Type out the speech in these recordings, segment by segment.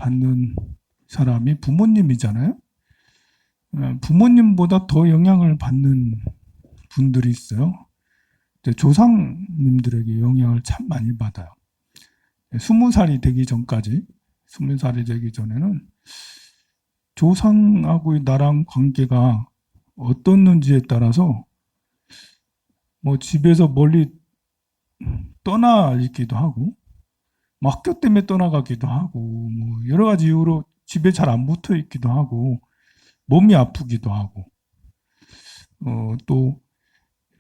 받는 사람이 부모님이잖아요. 부모님보다 더 영향을 받는 분들이 있어요. 조상님들에게 영향을 참 많이 받아요. 20살이 되기 전까지, 20살이 되기 전에는 조상하고의 나랑 관계가 어떻는지에 따라서 뭐 집에서 멀리 떠나 있기도 하고, 뭐 학교 때문에 떠나가기도 하고, 뭐 여러 가지 이유로 집에 잘 안 붙어 있기도 하고, 몸이 아프기도 하고, 또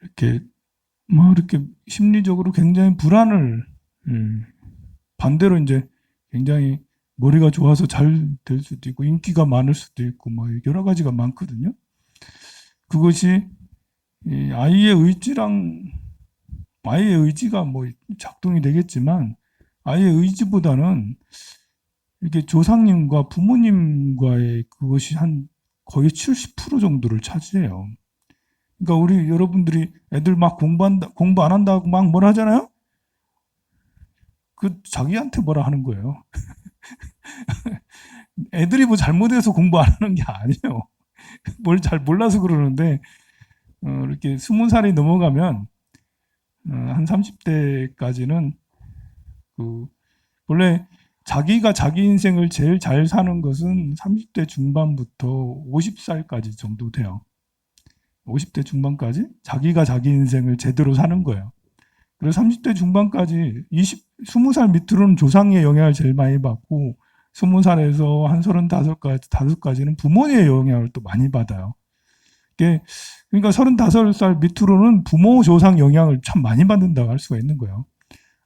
이렇게 뭐 이렇게 심리적으로 굉장히 불안을 반대로 이제 굉장히 머리가 좋아서 잘 될 수도 있고 인기가 많을 수도 있고 뭐 여러 가지가 많거든요. 그것이 아이의 의지가 뭐 작동이 되겠지만 아이의 의지보다는 이렇게 조상님과 부모님과의 그것이 한 거의 70% 정도를 차지해요. 그러니까 우리 여러분들이 애들 막 공부 안 한다고 막 뭐라 하잖아요? 그 자기한테 뭐라 하는 거예요. 애들이 뭐 잘못해서 공부 안 하는 게 아니에요. 뭘 잘 몰라서 그러는데 이렇게 20살이 넘어가면 한 30대까지는 그 원래 자기가 자기 인생을 제일 잘 사는 것은 30대 중반부터 50살까지 정도 돼요. 50대 중반까지 자기가 자기 인생을 제대로 사는 거예요. 그래서 30대 중반까지 20살 밑으로는 조상의 영향을 제일 많이 받고 20살에서 한 35까지는 부모의 영향을 또 많이 받아요. 그러니까 35살 밑으로는 부모 조상 영향을 참 많이 받는다고 할 수가 있는 거예요.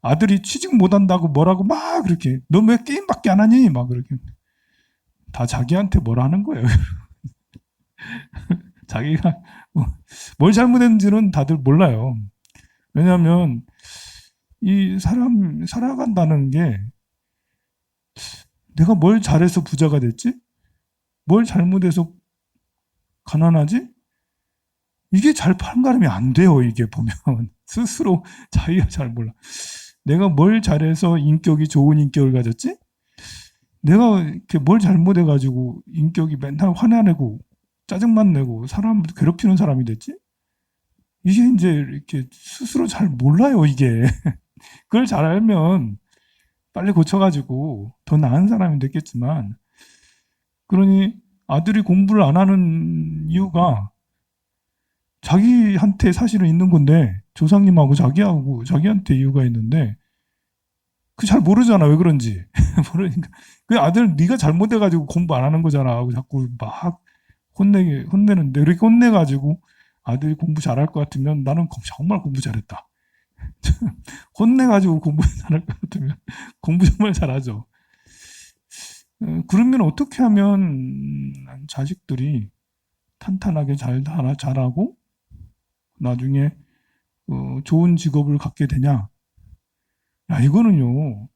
아들이 취직 못한다고 뭐라고 막 그렇게 너 왜 게임밖에 안 하니? 막 그렇게 다 자기한테 뭐라 하는 거예요. 자기가 뭘 잘못했는지는 다들 몰라요. 왜냐하면 이 사람 살아간다는 게 내가 뭘 잘해서 부자가 됐지? 뭘 잘못해서 가난하지? 이게 잘 판가름이 안 돼요. 이게 보면 스스로 자기가 잘 몰라. 내가 뭘 잘해서 인격이 좋은 인격을 가졌지? 내가 이렇게 뭘 잘못해가지고 인격이 맨날 화내고 짜증만 내고 사람 괴롭히는 사람이 됐지? 이게 이제 이렇게 스스로 잘 몰라요. 이게 그걸 잘 알면 빨리 고쳐가지고 더 나은 사람이 됐겠지만, 그러니 아들이 공부를 안 하는 이유가 자기한테 사실은 있는 건데 조상님하고 자기한테 이유가 있는데 그 잘 모르잖아. 왜 그런지. 모르니까 그 아들 네가 잘못해가지고 공부 안 하는 거잖아 하고 자꾸 막 혼내는데, 이렇게 혼내가지고 아들이 공부 잘할 것 같으면 나는 정말 공부 잘했다. 혼내가지고 공부 잘할 것 같으면 공부 정말 잘하죠. 그러면 어떻게 하면 자식들이 탄탄하게 자라고 나중에 좋은 직업을 갖게 되냐? 야, 이거는요,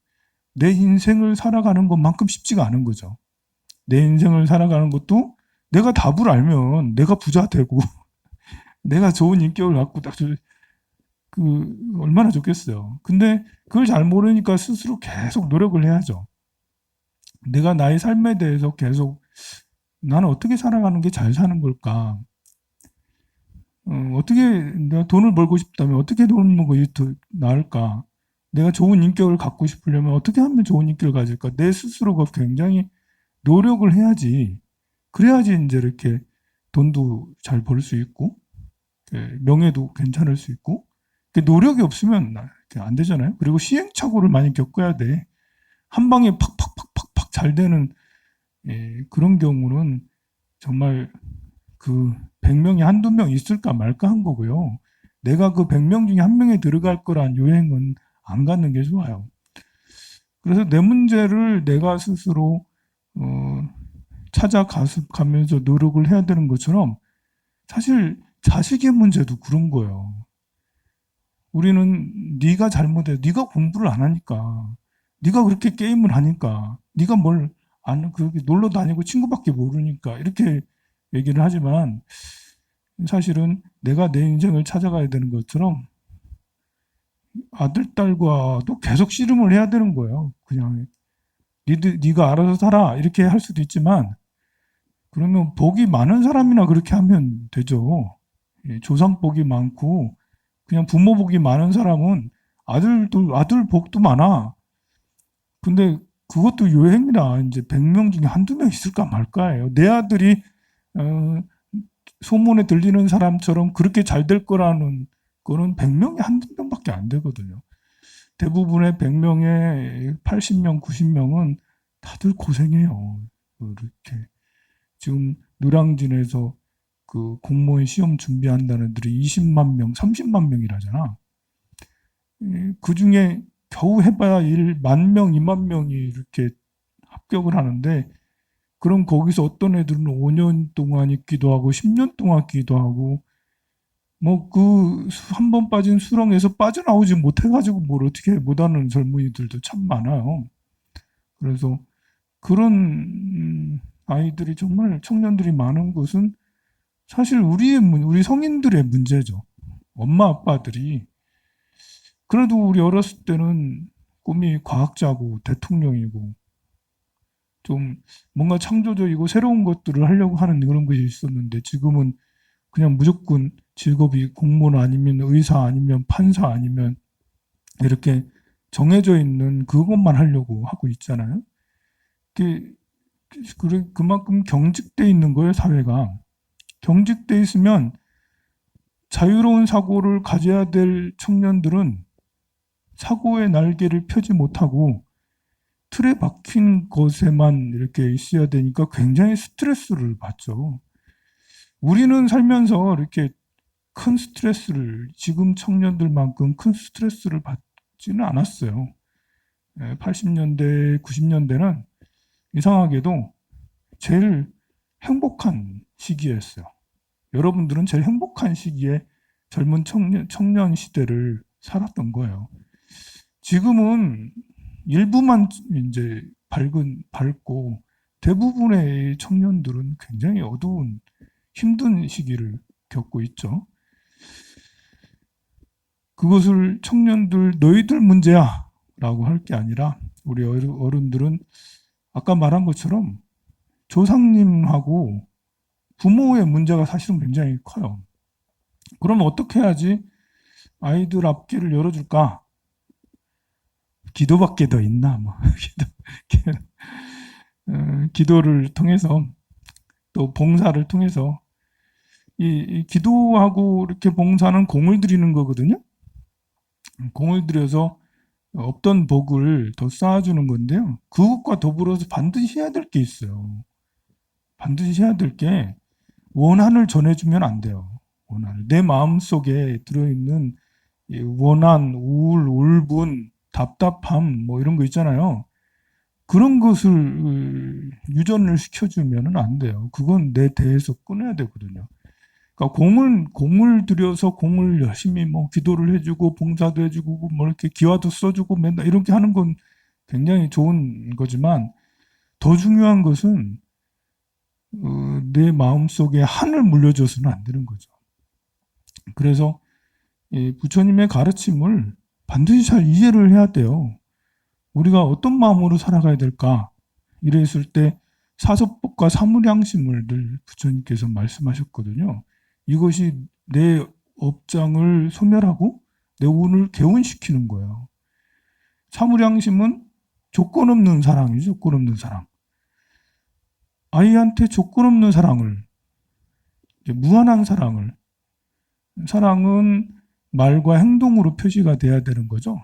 내 인생을 살아가는 것만큼 쉽지가 않은 거죠. 내 인생을 살아가는 것도 내가 답을 알면 내가 부자 되고 내가 좋은 인격을 갖고 얼마나 좋겠어요. 근데 그걸 잘 모르니까 스스로 계속 노력을 해야죠. 내가 나의 삶에 대해서 계속 나는 어떻게 살아가는 게 잘 사는 걸까? 어떻게 내가 돈을 벌고 싶다면 어떻게 돈을 벌고 더 나을까? 내가 좋은 인격을 갖고 싶으려면 어떻게 하면 좋은 인격을 가질까? 내 스스로가 굉장히 노력을 해야지. 그래야지 이제 이렇게 돈도 잘 벌 수 있고, 명예도 괜찮을 수 있고, 노력이 없으면 안 되잖아요. 그리고 시행착오를 많이 겪어야 돼. 한 방에 팍팍팍팍팍 잘 되는 그런 경우는 정말 그 100명이 한두 명 있을까 말까 한 거고요. 내가 그 100명 중에 한 명에 들어갈 거란 요행은 안 갖는 게 좋아요. 그래서 내 문제를 내가 스스로 찾아가면서 노력을 해야 되는 것처럼 사실 자식의 문제도 그런 거예요. 우리는 네가 잘못해, 네가 공부를 안 하니까, 네가 그렇게 게임을 하니까, 네가 뭘 안 그렇게 놀러 다니고 친구밖에 모르니까 이렇게 얘기를 하지만 사실은 내가 내 인생을 찾아가야 되는 것처럼 아들, 딸과도 계속 씨름을 해야 되는 거예요. 그냥 네가 알아서 살아 이렇게 할 수도 있지만 그러면 복이 많은 사람이나 그렇게 하면 되죠. 예, 조상 복이 많고 그냥 부모 복이 많은 사람은 아들 복도 많아. 근데 그것도 요행이라 이제 100명 중에 한두 명 있을까 말까예요. 내 아들이 어, 소문에 들리는 사람처럼 그렇게 잘 될 거라는 거는 100명이 한두 명밖에 안 되거든요. 대부분의 100명에 80명, 90명은 다들 고생해요. 이렇게 지금 노량진에서 그 공무원 시험 준비한다는 애들이 20만 명, 30만 명이라잖아. 그 중에 겨우 해봐야 1만 명, 2만 명이 이렇게 합격을 하는데, 그럼 거기서 어떤 애들은 5년 동안 있기도 하고, 10년 동안 있기도 하고, 뭐 그 한 번 빠진 수렁에서 빠져나오지 못해가지고 뭘 어떻게 못하는 젊은이들도 참 많아요. 그래서 그런 아이들이 정말 청년들이 많은 것은 사실 우리 성인들의 문제죠. 엄마 아빠들이 그래도 우리 어렸을 때는 꿈이 과학자고 대통령이고 좀 뭔가 창조적이고 새로운 것들을 하려고 하는 그런 것이 있었는데 지금은 그냥 무조건 직업이 공무원 아니면 의사 아니면 판사 아니면 이렇게 정해져 있는 그것만 하려고 하고 있잖아요. 그만큼 경직돼 있는 거예요, 사회가. 경직돼 있으면 자유로운 사고를 가져야 될 청년들은 사고의 날개를 펴지 못하고 틀에 박힌 것에만 이렇게 있어야 되니까 굉장히 스트레스를 받죠. 우리는 살면서 이렇게 큰 스트레스를, 지금 청년들만큼 큰 스트레스를 받지는 않았어요. 80년대, 90년대는 이상하게도 제일 행복한 시기였어요. 여러분들은 제일 행복한 시기에 젊은 청년 시대를 살았던 거예요. 지금은 일부만 이제 밝고 대부분의 청년들은 굉장히 어두운 힘든 시기를 겪고 있죠. 그것을 청년들 너희들 문제야 라고 할 게 아니라 우리 어른들은 아까 말한 것처럼 조상님하고 부모의 문제가 사실은 굉장히 커요. 그럼 어떻게 해야지 아이들 앞길을 열어줄까? 기도밖에 더 있나? 뭐 기도를 통해서 또 봉사를 통해서 이 기도하고 이렇게 봉사는 공을 들이는 거거든요. 공을 들여서 없던 복을 더 쌓아주는 건데요. 그것과 더불어서 반드시 해야 될 게 있어요. 반드시 해야 될 게 원한을 전해주면 안 돼요. 원한을. 내 마음속에 들어있는 원한, 우울, 울분, 답답함 뭐 이런 거 있잖아요. 그런 것을 유전을 시켜주면 안 돼요. 그건 내 대에서 끊어야 되거든요. 그러니까 공을 들여서 공을 열심히 뭐 기도를 해주고 봉사도 해주고 뭐 이렇게 기와도 써주고 맨날 이렇게 하는 건 굉장히 좋은 거지만 더 중요한 것은 내 마음속에 한을 물려줘서는 안 되는 거죠. 그래서 부처님의 가르침을 반드시 잘 이해를 해야 돼요. 우리가 어떤 마음으로 살아가야 될까? 이랬을 때 사서법과 사무량심을 늘 부처님께서 말씀하셨거든요. 이것이 내 업장을 소멸하고 내 운을 개운시키는 거예요. 사무량심은 조건 없는 사랑이죠. 조건 없는 사랑. 아이한테 조건 없는 사랑을, 무한한 사랑은 말과 행동으로 표시가 돼야 되는 거죠.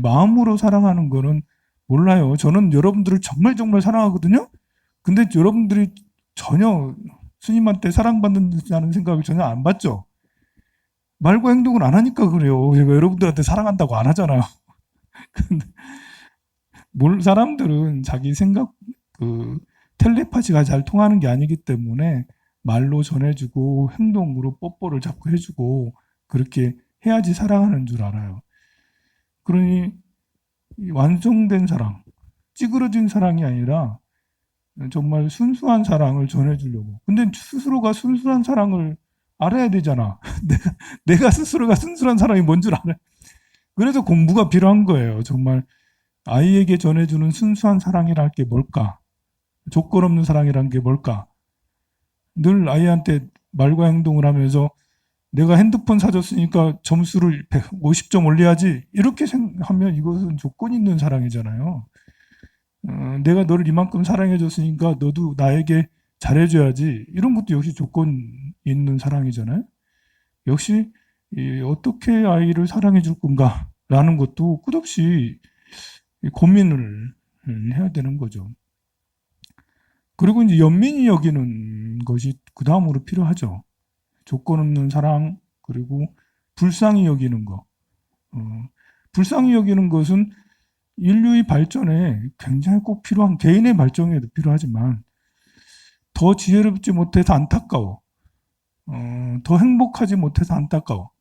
마음으로 사랑하는 거는 몰라요. 저는 여러분들을 정말 정말 사랑하거든요. 근데 여러분들이 전혀 스님한테 사랑받는다는 생각을 전혀 안 받죠. 말과 행동을 안 하니까 그래요. 제가 여러분들한테 사랑한다고 안 하잖아요. 근데 사람들은 자기 생각 텔레파시가 잘 통하는 게 아니기 때문에 말로 전해주고 행동으로 뽀뽀를 자꾸 해주고 그렇게 해야지 사랑하는 줄 알아요. 그러니 완성된 사랑, 찌그러진 사랑이 아니라 정말 순수한 사랑을 전해주려고. 근데 스스로가 순수한 사랑을 알아야 되잖아. 내가 스스로가 순수한 사랑이 뭔 줄 알아요. 그래서 공부가 필요한 거예요. 정말 아이에게 전해주는 순수한 사랑이랄 게 뭘까? 조건 없는 사랑이란 게 뭘까? 늘 아이한테 말과 행동을 하면서 내가 핸드폰 사줬으니까 점수를 150점 올려야지. 이렇게 생각하면 이것은 조건 있는 사랑이잖아요. 내가 너를 이만큼 사랑해줬으니까 너도 나에게 잘해줘야지. 이런 것도 역시 조건 있는 사랑이잖아요. 역시 어떻게 아이를 사랑해줄 건가라는 것도 끝없이 고민을 해야 되는 거죠. 그리고 이제 연민이 여기는 것이 그 다음으로 필요하죠. 조건 없는 사랑, 그리고 불쌍히 여기는 거. 불쌍히 여기는 것은 인류의 발전에 굉장히 꼭 필요한, 개인의 발전에도 필요하지만 더 지혜롭지 못해서 안타까워. 더 행복하지 못해서 안타까워.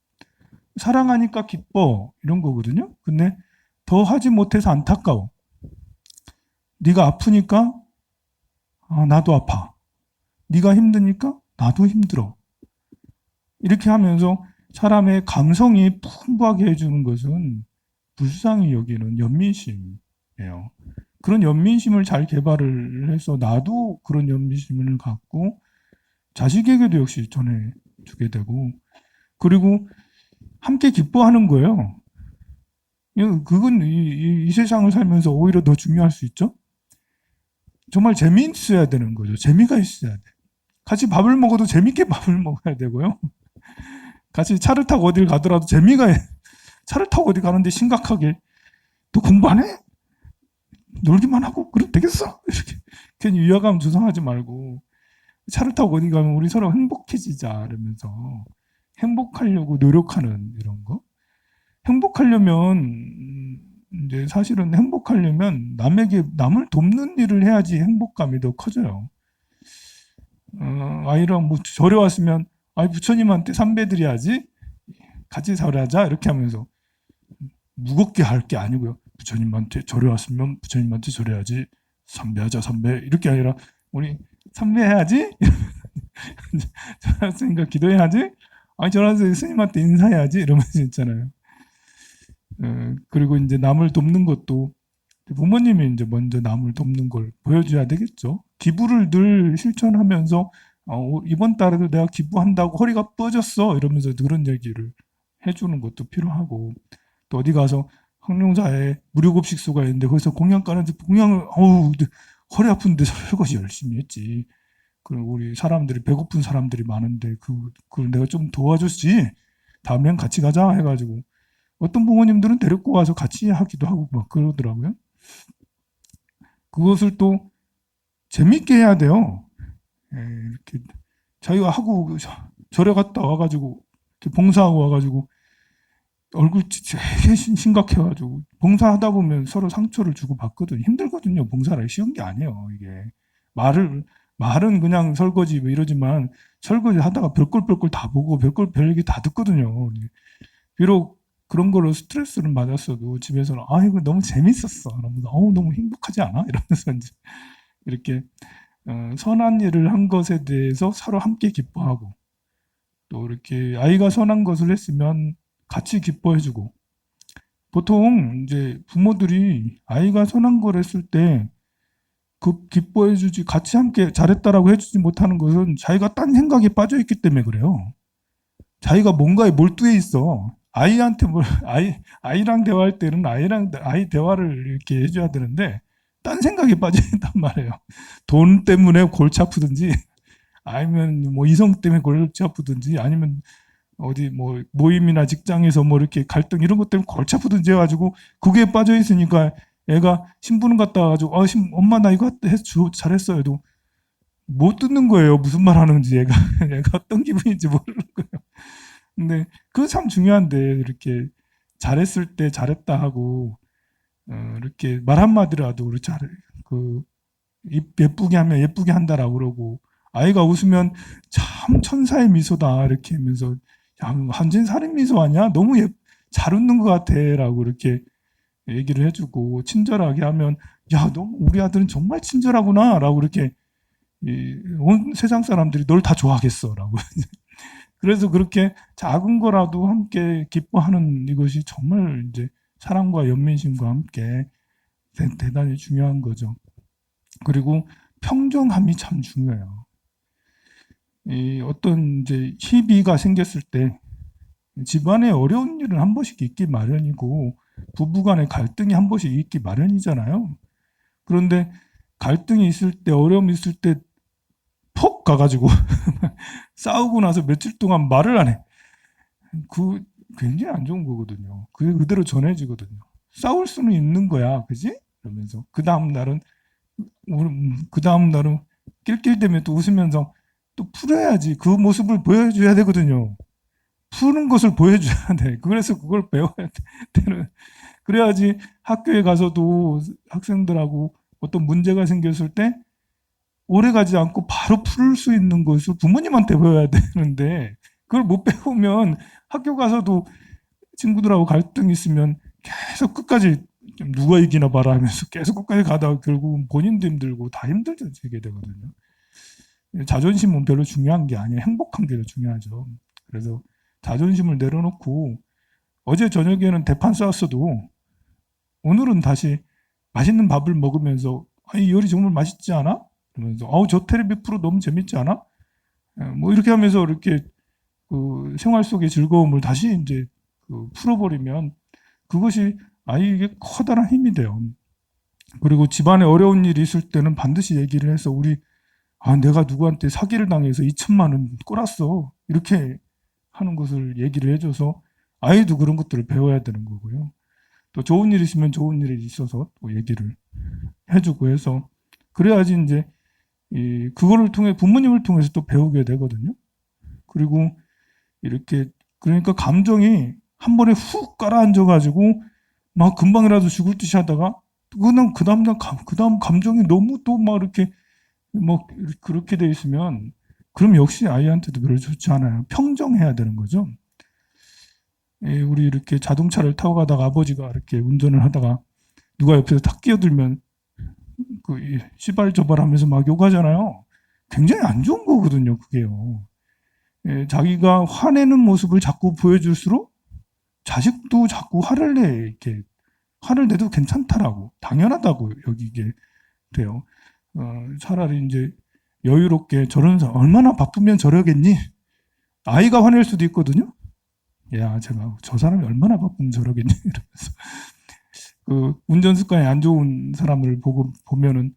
사랑하니까 기뻐 이런 거거든요. 근데 더 하지 못해서 안타까워. 네가 아프니까 나도 아파. 네가 힘드니까 나도 힘들어. 이렇게 하면서 사람의 감성이 풍부하게 해주는 것은 불쌍히 여기는 연민심이에요. 그런 연민심을 잘 개발을 해서 나도 그런 연민심을 갖고 자식에게도 역시 전해주게 되고, 그리고 함께 기뻐하는 거예요. 그건 이 세상을 살면서 오히려 더 중요할 수 있죠. 정말 재미있어야 되는 거죠. 재미가 있어야 돼. 같이 밥을 먹어도 재밌게 밥을 먹어야 되고요. 같이 차를 타고 어딜 가더라도 차를 타고 어디 가는데 심각하게 너 공부 안 해? 놀기만 하고 그래도 되겠어? 이렇게 괜히 위화감 조성하지 말고 차를 타고 어디 가면 우리 서로 행복해지자 이러면서 행복하려고 노력하는 이런 거. 행복하려면 이제 사실은 행복하려면 남을 돕는 일을 해야지 행복감이 더 커져요. 아이랑 뭐 절에 왔으면 부처님한테 삼배 드려야지 같이 절하자 이렇게 하면서 무겁게 할 게 아니고요. 부처님한테 절에 왔으면 부처님한테 절해야지 삼배하자 삼배 이렇게 아니라 우리 삼배해야지 절했으니까 기도해야지 절해서 스님한테 인사해야지 이러면서 있잖아요. 그리고 이제 남을 돕는 것도 부모님이 이제 먼저 남을 돕는 걸 보여줘야 되겠죠. 기부를 늘 실천하면서 이번 달에도 내가 기부한다고 허리가 뻗었어 이러면서 그런 얘기를 해주는 것도 필요하고, 또 어디 가서 항룡사에 무료급식소가 있는데 거기서 공양 가는데 공양을 허리 아픈데 설거지 열심히 했지. 그리고 우리 사람들이 배고픈 사람들이 많은데 그걸 내가 좀 도와줬지. 다음엔 같이 가자 해가지고 어떤 부모님들은 데리고 와서 같이 하기도 하고 막 그러더라고요. 그것을 또 재밌게 해야 돼요. 이렇게 자기가 하고 절에 갔다 와가지고 봉사하고 와가지고 얼굴 되게 심각해가지고 봉사하다 보면 서로 상처를 주고 받거든요. 힘들거든요. 봉사를 쉬운 게 아니에요. 이게 말은 그냥 설거지 뭐 이러지만 설거지 하다가 별꼴별꼴 다 보고 별얘기 다 듣거든요. 비록 그런 걸로 스트레스를 받았어도 집에서는 이거 너무 재밌었어. 너무 행복하지 않아? 이러면서 이제 이렇게 선한 일을 한 것에 대해서 서로 함께 기뻐하고, 또 이렇게 아이가 선한 것을 했으면 같이 기뻐해주고, 보통 이제 부모들이 아이가 선한 걸 했을 때 그 기뻐해주지 같이 함께 잘했다라고 해주지 못하는 것은 자기가 딴 생각에 빠져있기 때문에 그래요. 자기가 뭔가에 몰두해 있어. 아이한테 아이랑 대화할 때는 아이 대화를 이렇게 해줘야 되는데 딴 생각에 빠져 있단 말이에요. 돈 때문에 골치 아프든지 아니면 뭐 이성 때문에 골치 아프든지 아니면 어디 뭐 모임이나 직장에서 뭐 이렇게 갈등 이런 것 때문에 골치 아프든지 해가지고 그게 빠져 있으니까 애가 신부름 갔다 와가지고 엄마 나 이거 잘했어 해도 못 듣는 거예요. 무슨 말 하는지 애가 어떤 기분인지 모르는 거예요. 근데 그거 참 중요한데 이렇게 잘했을 때 잘했다 하고 이렇게 말 한마디라도 우리 예쁘게 하면 예쁘게 한다라고 그러고, 아이가 웃으면 참 천사의 미소다 이렇게 하면서 야 완전 살인 미소 아니야? 너무 잘 웃는 것 같아라고 이렇게 얘기를 해주고, 친절하게 하면 야 너무 우리 아들은 정말 친절하구나라고 이렇게 온 세상 사람들이 널 다 좋아하겠어라고. 그래서 그렇게 작은 거라도 함께 기뻐하는 이것이 정말 이제 사랑과 연민심과 함께 대단히 중요한 거죠. 그리고 평정함이 참 중요해요. 이 어떤 이제 희비가 생겼을 때 집안에 어려운 일은 한 번씩 있기 마련이고 부부간의 갈등이 한 번씩 있기 마련이잖아요. 그런데 갈등이 있을 때 어려움이 있을 때 퍽 가가지고 싸우고 나서 며칠 동안 말을 안 해. 그 굉장히 안 좋은 거거든요. 그게 그대로 전해지거든요. 싸울 수는 있는 거야, 그지? 그러면서 그 다음 날은 낄낄대면 또 웃으면서 또 풀어야지. 그 모습을 보여줘야 되거든요. 푸는 것을 보여줘야 돼. 그래서 그걸 배워야 되는. 그래야지 학교에 가서도 학생들하고 어떤 문제가 생겼을 때 오래 가지 않고 바로 풀 수 있는 것을 부모님한테 배워야 되는데 그걸 못 배우면 학교 가서도 친구들하고 갈등이 있으면 계속 끝까지 좀 누가 이기나 봐라 하면서 계속 끝까지 가다가 결국은 본인도 힘들고 다 힘들어지게 되거든요. 자존심은 별로 중요한 게 아니에요. 행복한 게 더 중요하죠. 그래서 자존심을 내려놓고 어제 저녁에는 대판 싸웠어도 오늘은 다시 맛있는 밥을 먹으면서 이 요리 정말 맛있지 않아? 그러면서 저 테레비 프로 너무 재밌지 않아? 뭐 이렇게 하면서 이렇게 그 생활 속의 즐거움을 다시 이제 그 풀어버리면 그것이 아이에게 커다란 힘이 돼요. 그리고 집안에 어려운 일이 있을 때는 반드시 얘기를 해서 내가 누구한테 사기를 당해서 2천만 원 꼬랐어. 이렇게 하는 것을 얘기를 해줘서 아이도 그런 것들을 배워야 되는 거고요. 또 좋은 일 있으면 좋은 일이 있어서 또 얘기를 해주고 해서 그래야지 이제 그거를 통해 부모님을 통해서 또 배우게 되거든요. 그리고 이렇게 그러니까 감정이 한 번에 훅 가라앉아가지고 막 금방이라도 죽을 듯이 하다가 그다음 감정이 너무 또 막 이렇게 뭐 그렇게 돼 있으면 그럼 역시 아이한테도 별로 좋지 않아요. 평정해야 되는 거죠. 우리 이렇게 자동차를 타고 가다가 아버지가 이렇게 운전을 하다가 누가 옆에서 탁 끼어들면 그 시발저발하면서 막 욕하잖아요. 굉장히 안 좋은 거거든요, 그게요. 자기가 화내는 모습을 자꾸 보여줄수록 자식도 자꾸 화를 내 이렇게 화를 내도 괜찮다라고 당연하다고 여기게 돼요. 차라리 이제 여유롭게 저런 사람 얼마나 바쁘면 저러겠니? 아이가 화낼 수도 있거든요. 야, 제가 저 사람이 얼마나 바쁘면 저러겠니? 이러면서 그 운전 습관이 안 좋은 사람을 보면은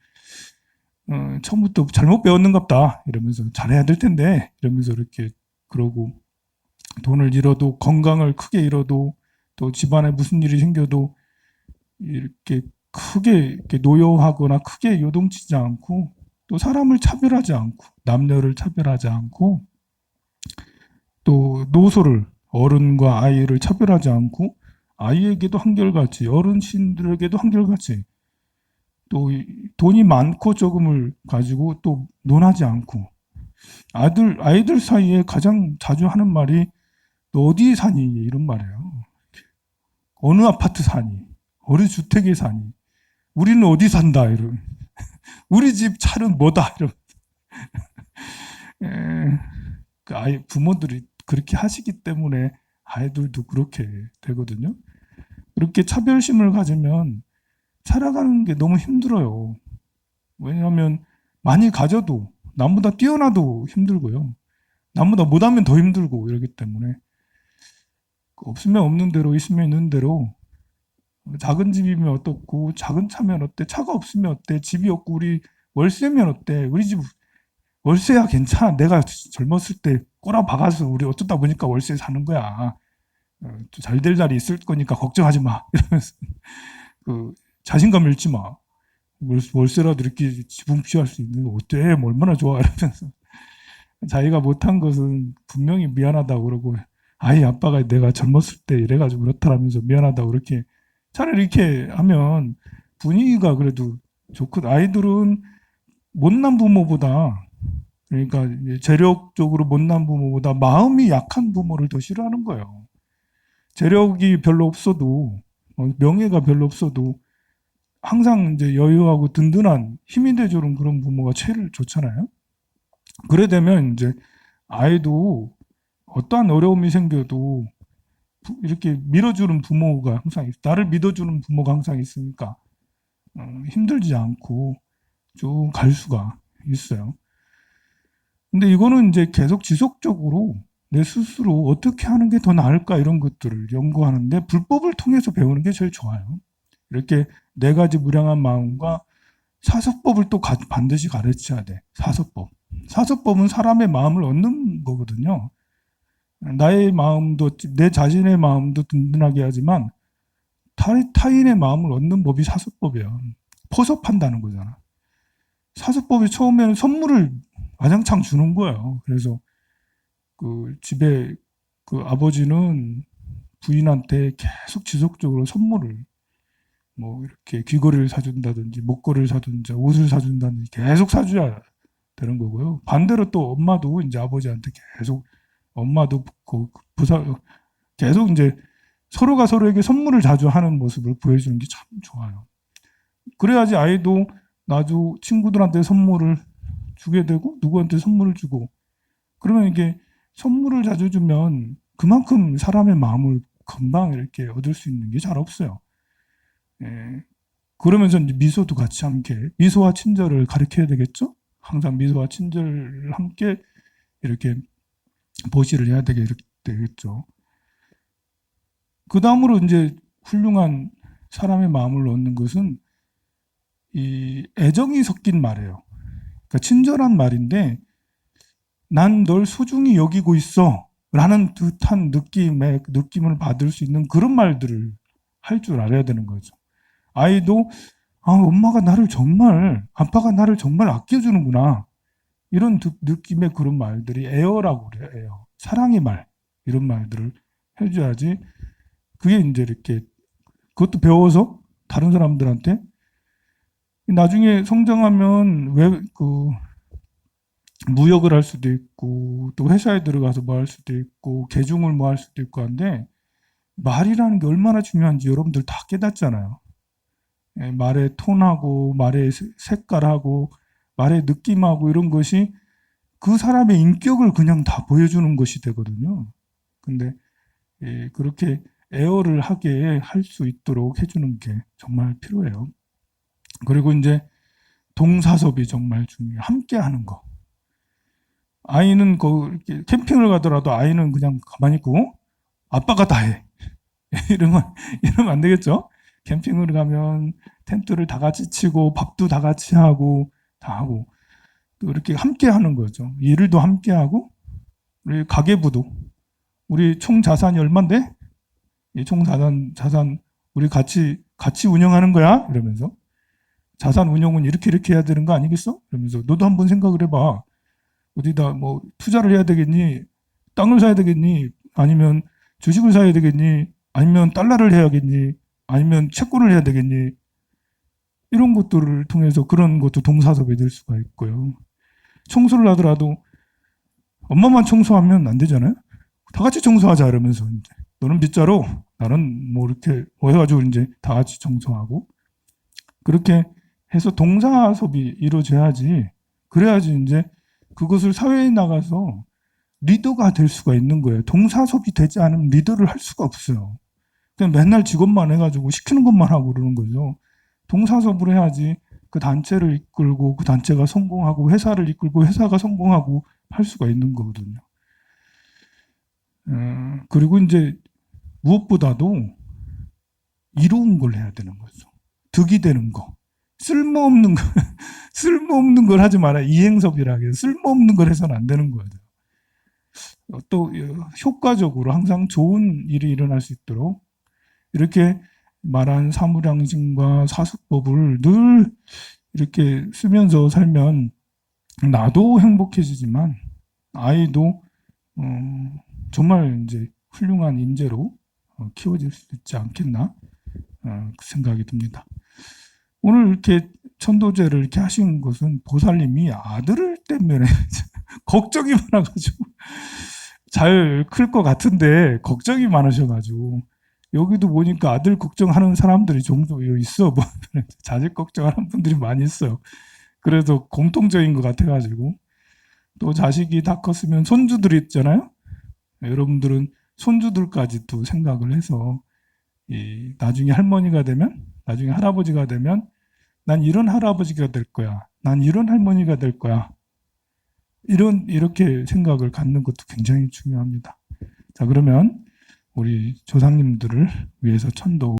처음부터 잘못 배웠는갑다 이러면서 잘해야 될 텐데 이러면서 이렇게 그러고 돈을 잃어도 건강을 크게 잃어도 또 집안에 무슨 일이 생겨도 이렇게 크게 이렇게 노여하거나 크게 요동치지 않고 또 사람을 차별하지 않고 남녀를 차별하지 않고 또 노소를 어른과 아이를 차별하지 않고 아이에게도 한결같이 어른신들에게도 한결같이 또 돈이 많고 적음을 가지고 또 논하지 않고 아이들 사이에 가장 자주 하는 말이 너 어디 사니 이런 말이에요. 어느 아파트 사니 어느 주택에 사니 우리는 어디 산다 이런 우리 집 차는 뭐다 이런 그 아이 부모들이 그렇게 하시기 때문에 아이들도 그렇게 되거든요. 그렇게 차별심을 가지면 살아가는 게 너무 힘들어요. 왜냐하면 많이 가져도 남보다 뛰어나도 힘들고요. 남보다 못하면 더 힘들고 이러기 때문에 없으면 없는 대로 있으면 있는 대로 작은 집이면 어떻고 작은 차면 어때 차가 없으면 어때 집이 없고 우리 월세면 어때 우리 집 월세야 괜찮아 내가 젊었을 때 꼬라 박아서 우리 어쩌다 보니까 월세 사는 거야 잘 될 날이 있을 거니까 걱정하지 마 이러면서 그 자신감 잃지 마 월세라도 이렇게 지분 취할 수 있는 거 어때 뭐 얼마나 좋아 이러면서 자기가 못한 것은 분명히 미안하다고 그러고 아이 아빠가 내가 젊었을 때 이래가지고 그렇다라면서 미안하다고 그렇게 차라리 이렇게 하면 분위기가 그래도 좋고 아이들은 못난 부모보다 그러니까 재력적으로 못난 부모보다 마음이 약한 부모를 더 싫어하는 거예요. 재력이 별로 없어도 명예가 별로 없어도 항상 이제 여유하고 든든한 힘이 돼주는 그런 부모가 제일 좋잖아요. 그래 되면 이제 아이도 어떠한 어려움이 생겨도 이렇게 밀어주는 부모가 항상 나를 믿어주는 부모가 항상 있으니까 힘들지 않고 쭉 갈 수가 있어요. 근데 이거는 이제 계속 지속적으로 내 스스로 어떻게 하는 게 더 나을까 이런 것들을 연구하는데 불법을 통해서 배우는 게 제일 좋아요. 이렇게 네 가지 무량한 마음과 사서법을 또 반드시 가르쳐야 돼. 사서법. 사서법은 사람의 마음을 얻는 거거든요. 나의 마음도, 내 자신의 마음도 든든하게 하지만 타인의 마음을 얻는 법이 사서법이에요. 포섭한다는 거잖아. 사서법이 처음에는 선물을 와장창 주는 거예요. 그래서 그 집에 그 아버지는 부인한테 계속 지속적으로 선물을 뭐 이렇게 귀걸이를 사준다든지 목걸이를 사준다든지 옷을 사준다든지 계속 사줘야 되는 거고요. 반대로 또 엄마도 이제 아버지한테 계속 엄마도 그 부사 계속 이제 서로가 서로에게 선물을 자주 하는 모습을 보여주는 게 참 좋아요. 그래야지 아이도 나도 친구들한테 선물을 주게 되고 누구한테 선물을 주고 그러면 이게 선물을 자주 주면 그만큼 사람의 마음을 금방 이렇게 얻을 수 있는 게 잘 없어요. 예. 그러면서 이제 미소도 같이 함께 미소와 친절을 가르쳐야 되겠죠? 항상 미소와 친절을 함께 이렇게 보시를 해야 되겠죠. 그 다음으로 이제 훌륭한 사람의 마음을 얻는 것은 이 애정이 섞인 말이에요. 그러니까 친절한 말인데 난 널 소중히 여기고 있어 라는 듯한 느낌을 받을 수 있는 그런 말들을 할 줄 알아야 되는 거죠. 아이도 엄마가 나를 정말 아빠가 나를 정말 아껴주는구나 이런 느낌의 그런 말들이 에어라고 그래요. 에어. 사랑의 말 이런 말들을 해줘야지 그게 이제 이렇게 그것도 배워서 다른 사람들한테 나중에 성장하면 왜 그 무역을 할 수도 있고 또 회사에 들어가서 뭐 할 수도 있고 계중을 뭐 할 수도 있고 한데 말이라는 게 얼마나 중요한지 여러분들 다 깨닫잖아요. 말의 톤하고 말의 색깔하고 말의 느낌하고 이런 것이 그 사람의 인격을 그냥 다 보여주는 것이 되거든요. 근데 그렇게 에어를 하게 할 수 있도록 해주는 게 정말 필요해요. 그리고 이제 동사섭이 정말 중요해요. 함께 하는 거. 아이는 이렇게 캠핑을 가더라도 아이는 그냥 가만히 있고 아빠가 다 해. 이러면 안 되겠죠? 캠핑을 가면 텐트를 다 같이 치고 밥도 다 같이 하고 다 하고 또 이렇게 함께 하는 거죠. 일도 함께 하고 우리 가계부도 우리 총 자산이 얼만데? 이 총 자산 우리 같이 운영하는 거야? 이러면서 자산 운용은 이렇게 해야 되는 거 아니겠어? 이러면서 너도 한번 생각을 해봐. 어디다 뭐 투자를 해야 되겠니? 땅을 사야 되겠니? 아니면 주식을 사야 되겠니? 아니면 달러를 해야겠니? 아니면 채권을 해야 되겠니? 이런 것들을 통해서 그런 것도 동사섭이 될 수가 있고요. 청소를 하더라도 엄마만 청소하면 안 되잖아요. 다 같이 청소하자 이러면서 이제 너는 빗자루, 나는 뭐 이렇게 뭐 해가지고 이제 다 같이 청소하고 그렇게 해서 동사섭이 이루어져야지 그래야지 이제 그것을 사회에 나가서 리더가 될 수가 있는 거예요. 동사섭이 되지 않으면 리더를 할 수가 없어요. 그냥 맨날 직업만 해가지고 시키는 것만 하고 그러는 거죠. 동사섭을 해야지 그 단체를 이끌고 그 단체가 성공하고 회사를 이끌고 회사가 성공하고 할 수가 있는 거거든요. 그리고 이제 무엇보다도 이로운 걸 해야 되는 거죠. 득이 되는 거. 쓸모없는 거, 쓸모없는 걸 하지 마라. 이행섭이라고 해서 쓸모없는 걸 해서는 안 되는 거예요. 또 효과적으로 항상 좋은 일이 일어날 수 있도록 이렇게 말한 사무량심과 사수법을 늘 이렇게 쓰면서 살면 나도 행복해지지만 아이도 정말 이제 훌륭한 인재로 키워질 수 있지 않겠나 그 생각이 듭니다. 오늘 이렇게 천도제를 이렇게 하신 것은 보살님이 아들을 때문에 걱정이 많아가지고 잘 클 것 같은데 걱정이 많으셔가지고 여기도 보니까 아들 걱정하는 사람들이 종종 있어. 뭐 자식 걱정하는 분들이 많이 있어요. 그래서 공통적인 것 같아가지고 또 자식이 다 컸으면 손주들이 있잖아요. 여러분들은 손주들까지 또 생각을 해서 나중에 할머니가 되면 나중에 할아버지가 되면 난 이런 할아버지가 될 거야. 난 이런 할머니가 될 거야. 이렇게 생각을 갖는 것도 굉장히 중요합니다. 자, 그러면 우리 조상님들을 위해서 천도